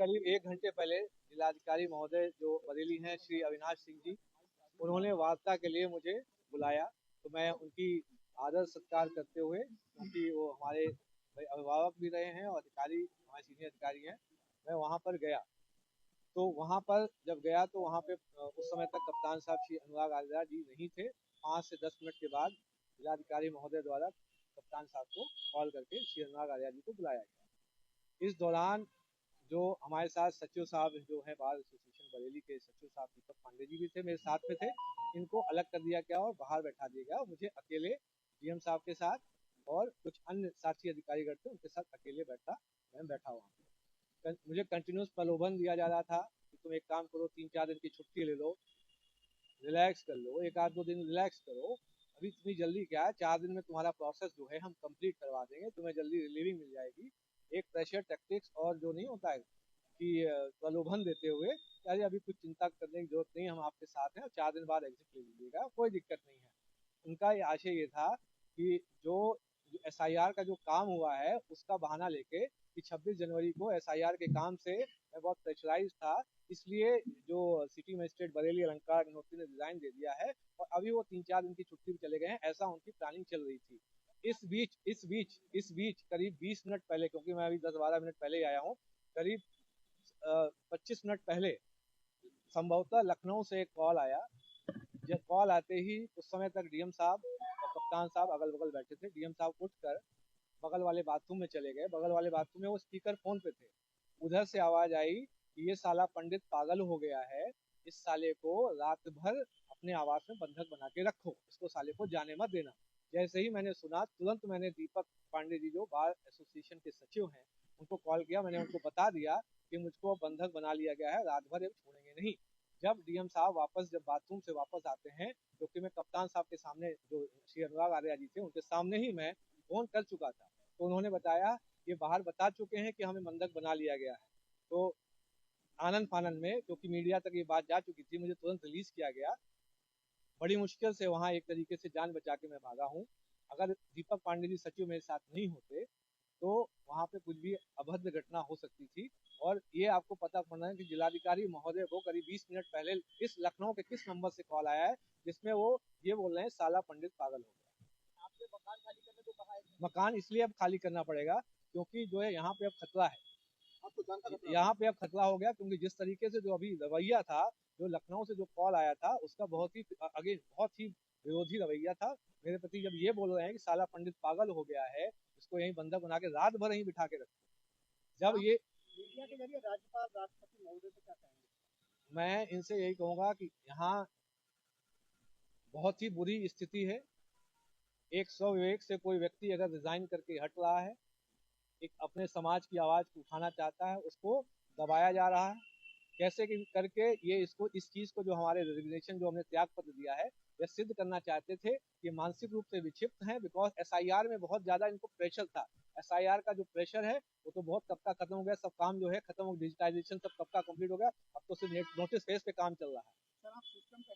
करीब 1 घंटे पहले जिलाधिकारी महोदय जो बरेली हैं श्री अविनाश सिंह जी, उन्होंने वार्ता के लिए मुझे बुलाया। तो मैं उनकी आदर सत्कार करते हुए, क्योंकि वो हमारे अभिभावक भी रहे हैं और अधिकारी हमारे सीनियर अधिकारी हैं, मैं वहाँ पर गया। तो वहाँ पर जब गया तो वहाँ पे उस समय तक कप्तान साहब श्री अनुराग आर्या जी नहीं थे। 5 से 10 मिनट के बाद जिलाधिकारी महोदय द्वारा कप्तान साहब को कॉल करके श्री अनुराग आर्या जी को बुलाया गया। इस दौरान जो हमारे साथ सचिव साहब जो है बार एसोसिएशन बरेली के सचिव साहब दीपक पांडे जी भी थे, मेरे साथ में थे। इनको अलग कर दिया गया और बाहर बैठा दिया गया। मुझे अकेले डीएम साहब के साथ और कुछ अन्य साथी अधिकारीगण थे, उनके साथ अकेले मैं बैठा वहाँ पे। मुझे कंटिन्यूस प्रलोभन दिया जा रहा था कि तुम एक काम करो, 3-4 दिन की छुट्टी ले लो, रिलैक्स कर लो, 1-2 दिन रिलैक्स करो। अभी इतनी जल्दी क्या है, 4 दिन में तुम्हारा प्रोसेस जो है हम कंप्लीट करवा देंगे, तुम्हें जल्दी रिलीविंग मिल जाएगी। एक प्रेशर टैक्टिक्स और जो नहीं होता है कि प्रलोभन देते हुए, अरे अभी कुछ चिंता करने की जरूरत नहीं, हम आपके साथ हैं और 4 दिन बाद एग्जिट ले लीजिएगा, कोई दिक्कत नहीं है। उनका ये आशय ये था कि जो एसआईआर का जो काम हुआ है उसका बहाना लेके कि 26 जनवरी को एसआईआर के काम से मैं बहुत प्रेशराइज था, इसलिए जो सिटी मजिस्ट्रेट बरेली अलंकार अग्निहोत्री ने रिजाइन दे दिया है और अभी वो 3-4 दिन की छुट्टी पे चले गए हैं, ऐसा उनकी प्लानिंग चल रही थी। इस बीच करीब 20 मिनट पहले, क्योंकि मैं अभी 10-12 मिनट पहले आया हूँ, करीब 25 मिनट पहले संभवतः लखनऊ से एक कॉल आया। जब कॉल आते ही उस समय तक डीएम साहब और कप्तान साहब अगल बगल बैठे थे। डीएम साहब उठकर बगल वाले बाथरूम में चले गए। बगल वाले बाथरूम में वो स्पीकर फोन पे थे। उधर से आवाज आई कि ये साला पंडित पागल हो गया है, इस साले को रात भर अपने आवास में बंधक बना के रखो, इसको साले को जाने मत देना। जैसे ही मैंने सुना, तुरंत मैंने दीपक पांडे जी जो बार एसोसिएशन के सचिव हैं उनको कॉल किया। मैंने उनको बता दिया कि मुझको बंधक बना लिया गया है, रात भर छोड़ेंगे नहीं। जब डीएम साहब जब बाथरूम से वापस आते हैं, क्योंकि मैं कप्तान साहब के सामने जो श्री अनुराग आर्या जी थे उनके सामने ही मैं फोन कर चुका था, तो उन्होंने बताया ये बाहर बता चुके हैं कि हमें बंधक बना लिया गया है। तो आनंद फानंद में, क्योंकि मीडिया तक ये बात जा चुकी थी, मुझे तुरंत रिलीज किया गया। बड़ी मुश्किल से वहाँ एक तरीके से जान बचा के मैं भागा हूँ। अगर दीपक पांडे जी सचिव मेरे साथ नहीं होते तो वहाँ पे कुछ भी अभद्र घटना हो सकती थी। और ये आपको पता पड़ना है कि जिलाधिकारी महोदय को करीब 20 मिनट पहले इस लखनऊ के किस नंबर से कॉल आया है जिसमें वो ये बोल रहे हैं साला पंडित पागल हो गया। आपने मकान खाली करने को कहा है? मकान इसलिए अब खाली करना पड़ेगा क्योंकि जो है यहाँ पे अब खतरा है। यहाँ पे अब खतरा हो गया क्योंकि जिस तरीके से जो अभी रवैया था, जो लखनऊ से जो कॉल आया था उसका बहुत ही विरोधी रवैया था मेरे प्रति। जब ये बोल रहे हैं कि साला पंडित पागल हो गया है, इसको यहीं बंधक बना के रात भर यहीं बिठा के रखो। जब ये मीडिया के जरिए राज्यपाल राष्ट्रपति महोदय से क्या कहेंगे? मैं इनसे यही कहूंगा कि यहाँ बहुत ही बुरी स्थिति है। एक स्वविवेक से कोई व्यक्ति अगर रिजाइन करके हट रहा है, एक अपने समाज की आवाज को उठाना चाहता है, उसको दबाया जा रहा है। कैसे करके ये इस चीज को जो हमारे रेजिग्नेशन जो हमने त्याग पत्र दिया है, यह सिद्ध करना चाहते थे कि मानसिक रूप से विक्षिप्त हैं। बिकॉज एसआईआर में बहुत ज्यादा इनको प्रेशर था। एसआईआर का जो प्रेशर है वो तो बहुत कब का खत्म हो गया, सब काम जो है खत्म हो, डिजिटाइजेशन सब कब का कंप्लीट हो गया। अब तो सिर्फ नोटिस फेस पे काम चल रहा है। सर, आप सिस्टम का